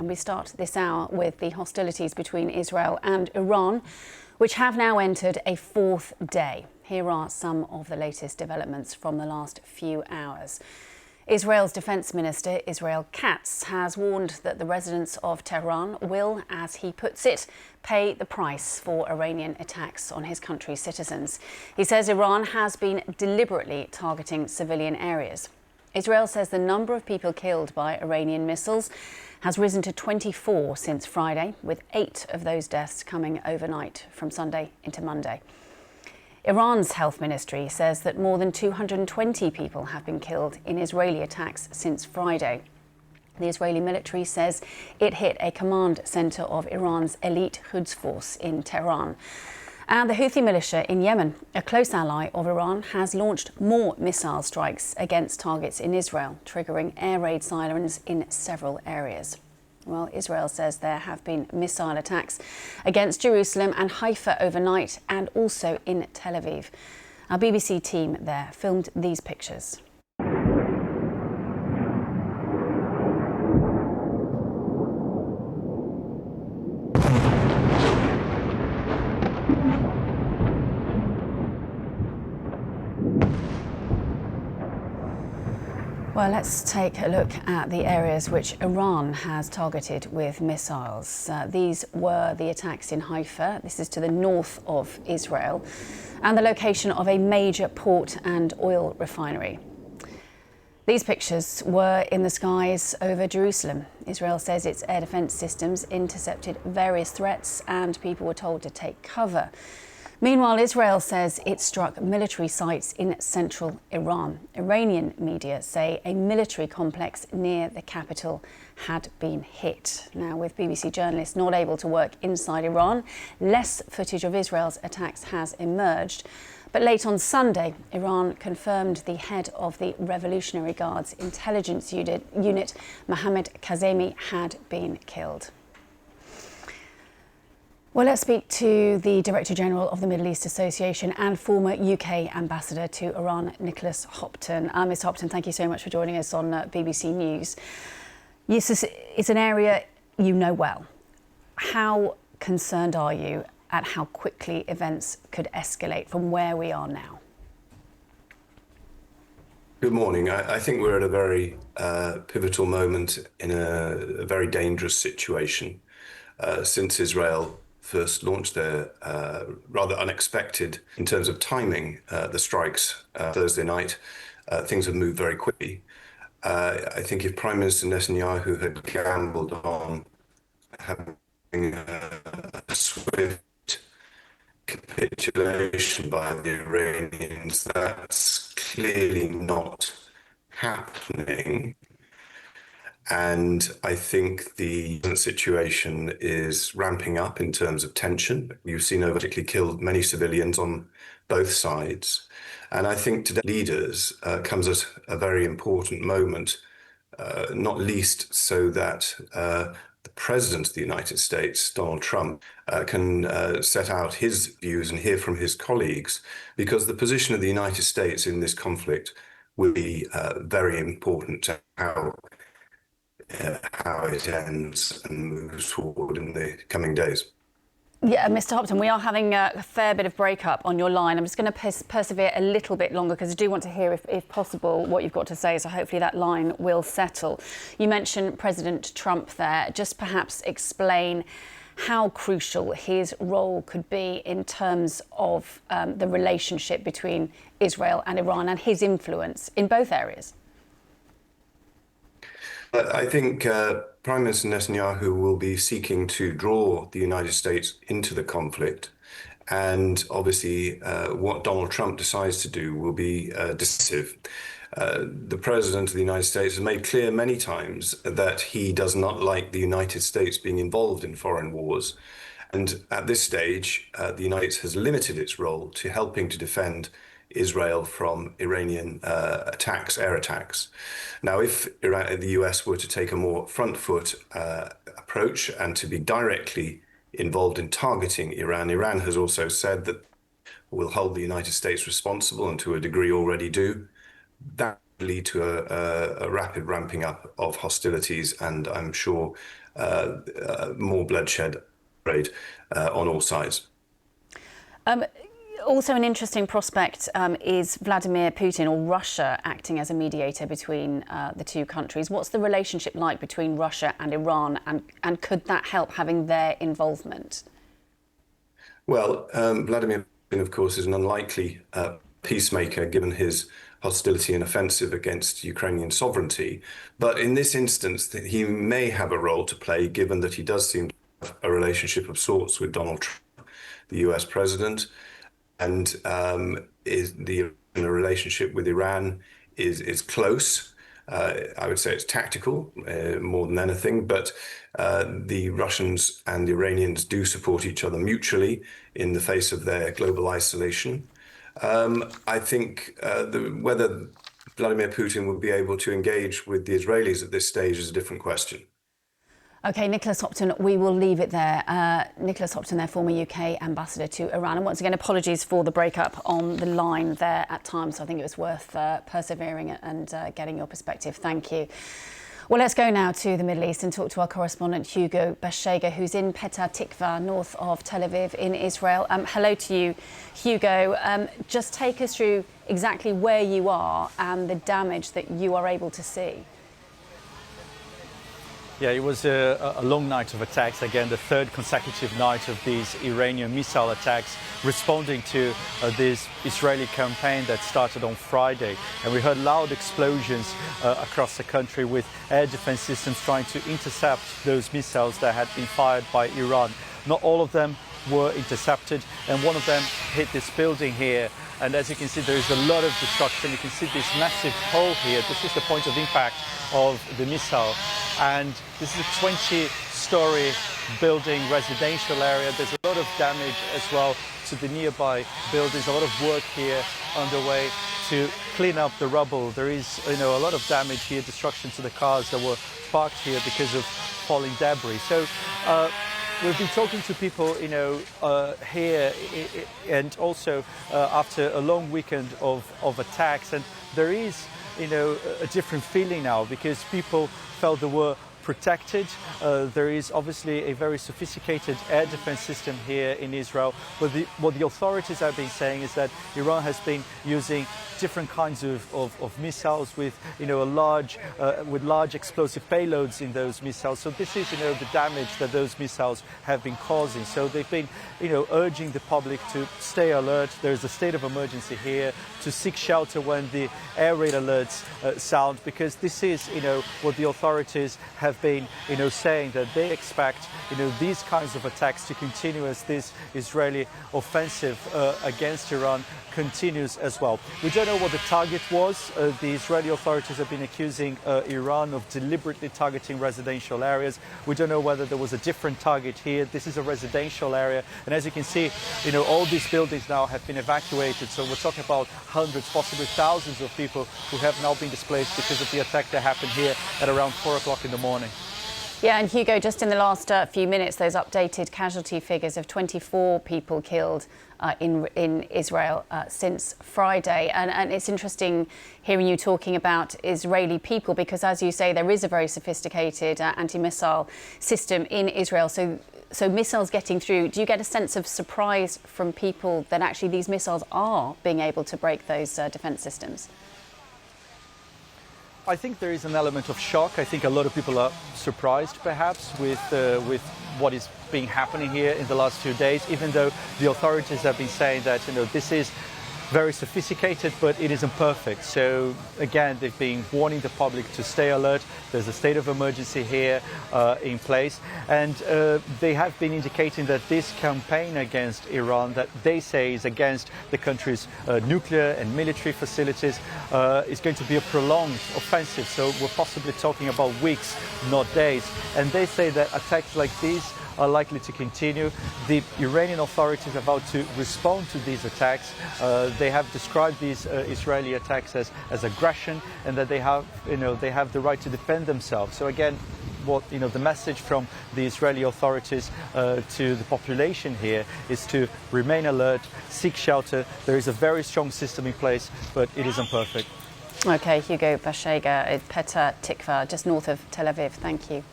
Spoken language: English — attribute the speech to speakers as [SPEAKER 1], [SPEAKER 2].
[SPEAKER 1] And we start this hour with the hostilities between Israel and Iran, which have now entered a fourth day. Here are some of the latest developments from the last few hours. Israel's Defense Minister, Israel Katz, has warned that the residents of Tehran will, as he puts it, pay the price for Iranian attacks on his country's citizens. He says Iran has been deliberately targeting civilian areas. Israel says the number of people killed by Iranian missiles has risen to 24 since Friday, with 8 of those deaths coming overnight from Sunday into Monday. Iran's health ministry says that more than 220 people have been killed in Israeli attacks since Friday. The Israeli military says it hit a command center of Iran's elite Quds force in Tehran. And the Houthi militia in Yemen, a close ally of Iran, has launched more missile strikes against targets in Israel, triggering air raid sirens in several areas. Well, Israel says there have been missile attacks against Jerusalem and Haifa overnight, and also in Tel Aviv. Our BBC team there filmed these pictures. Well, let's take a look at the areas which Iran has targeted with missiles. These were the attacks in Haifa. This is to the north of Israel, and the location of a major port and oil refinery. These pictures were in the skies over Jerusalem. Israel says its air defense systems intercepted various threats and people were told to take cover. Meanwhile, Israel says it struck military sites in central Iran. Iranian media say a military complex near the capital had been hit. Now, with BBC journalists not able to work inside Iran, less footage of Israel's attacks has emerged. But late on Sunday, Iran confirmed the head of the Revolutionary Guard's intelligence unit, Mohammad Kazemi, had been killed. Well, let's speak to the Director General of the Middle East Association and former UK Ambassador to Iran, Nicholas Hopton. Mr. Hopton, thank you so much for joining us on BBC News. Yes, it's an area you know well. How concerned are you at how quickly events could escalate from where we are now?
[SPEAKER 2] Good morning. I think we're at a very pivotal moment in a very dangerous situation. Since Israel first launched their rather unexpected, in terms of timing, the strikes Thursday night, things have moved very quickly. I think if Prime Minister Netanyahu had gambled on having a swift capitulation by the Iranians, that's clearly not happening. And I think the situation is ramping up in terms of tension. You've seen particularly killed many civilians on both sides. And I think today leaders comes at a very important moment, not least so that the President of the United States, Donald Trump, can set out his views and hear from his colleagues, because the position of the United States in this conflict will be very important to how it ends and moves forward in the coming days.
[SPEAKER 1] Yeah, Mr. Hopton, we are having a fair bit of breakup on your line. I'm just going to persevere a little bit longer because I do want to hear, if possible, what you've got to say. So hopefully that line will settle. You mentioned President Trump there. Just perhaps explain how crucial his role could be in terms of the relationship between Israel and Iran and his influence in both areas.
[SPEAKER 2] I think Prime Minister Netanyahu will be seeking to draw the United States into the conflict. And obviously, what Donald Trump decides to do will be decisive. The President of the United States has made clear many times that he does not like the United States being involved in foreign wars. And at this stage, the United States has limited its role to helping to defend Israel from Iranian attacks, air attacks. Now, if the US were to take a more front foot approach and to be directly involved in targeting Iran, Iran has also said that will hold the United States responsible, and to a degree already do. That would lead to a rapid ramping up of hostilities, and I'm sure more bloodshed on all sides.
[SPEAKER 1] Also, an interesting prospect is Vladimir Putin or Russia acting as a mediator between the two countries. What's the relationship like between Russia and Iran, and could that help having their involvement?
[SPEAKER 2] Well, Vladimir Putin, of course, is an unlikely peacemaker given his hostility and offensive against Ukrainian sovereignty. But in this instance, he may have a role to play, given that he does seem to have a relationship of sorts with Donald Trump, the US president, and is the relationship with Iran is close. I would say it's tactical more than anything, but the Russians and the Iranians do support each other mutually in the face of their global isolation. I think whether Vladimir Putin will be able to engage with the Israelis at this stage is a different question.
[SPEAKER 1] OK, Nicholas Hopton, we will leave it there. Nicholas Hopton, their former UK ambassador to Iran. And once again, apologies for the breakup on the line there at times. So I think it was worth persevering and getting your perspective. Thank you. Well, let's go now to the Middle East and talk to our correspondent, Hugo Bashega, who's in Petah Tikva, north of Tel Aviv in Israel. Hello to you, Hugo. Just take us through exactly where you are and the damage that you are able to see.
[SPEAKER 3] Yeah, it was a long night of attacks. Again, the third consecutive night of these Iranian missile attacks, responding to this Israeli campaign that started on Friday. And we heard loud explosions across the country with air defense systems trying to intercept those missiles that had been fired by Iran. Not all of them were intercepted, and one of them hit this building here. And as you can see, there is a lot of destruction. You can see this massive hole here. This is the point of impact of the missile. And this is a 20-story building, residential area. There's a lot of damage as well to the nearby buildings. A lot of work here underway to clean up the rubble. There is, a lot of damage here, destruction to the cars that were parked here because of falling debris. So we've been talking to people, here, and also after a long weekend of attacks, and there is, a different feeling now because people felt they were protected. There is obviously a very sophisticated air defense system here in Israel. But what the authorities have been saying is that Iran has been using different kinds of missiles with, with large explosive payloads in those missiles. So this is, the damage that those missiles have been causing. So they've been, urging the public to stay alert. There's a state of emergency here, to seek shelter when the air raid alerts sound, because this is, what the authorities have been, saying that they expect, these kinds of attacks to continue as this Israeli offensive against Iran continues as well. We don't know what the target was. The Israeli authorities have been accusing Iran of deliberately targeting residential areas. We don't know whether there was a different target here. This is a residential area. And as you can see, all these buildings now have been evacuated. So we're talking about hundreds, possibly thousands of people who have now been displaced because of the attack that happened here at around 4 o'clock in the morning.
[SPEAKER 1] Yeah, and Hugo, just in the last few minutes, those updated casualty figures of 24 people killed in Israel since Friday. And it's interesting hearing you talking about Israeli people, because as you say, there is a very sophisticated anti-missile system in Israel. So missiles getting through, do you get a sense of surprise from people that actually these missiles are being able to break those defense systems?
[SPEAKER 3] I think there is an element of shock. I think a lot of people are surprised, perhaps, with what is being happening here in the last few days, even though the authorities have been saying that, this is very sophisticated, but it isn't perfect. So again, they've been warning the public to stay alert. There's a state of emergency here in place, and they have been indicating that this campaign against Iran, that they say is against the country's nuclear and military facilities, is going to be a prolonged offensive. So we're possibly talking about weeks, not days. And they say that attacks like these are likely to continue. The Iranian authorities are about to respond to these attacks. They have described these Israeli attacks as aggression, and that they have the right to defend themselves. So again, the message from the Israeli authorities to the population here is to remain alert, seek shelter. There is a very strong system in place, but it isn't perfect.
[SPEAKER 1] OK, Hugo Bashega at Petah Tikva, just north of Tel Aviv. Thank you.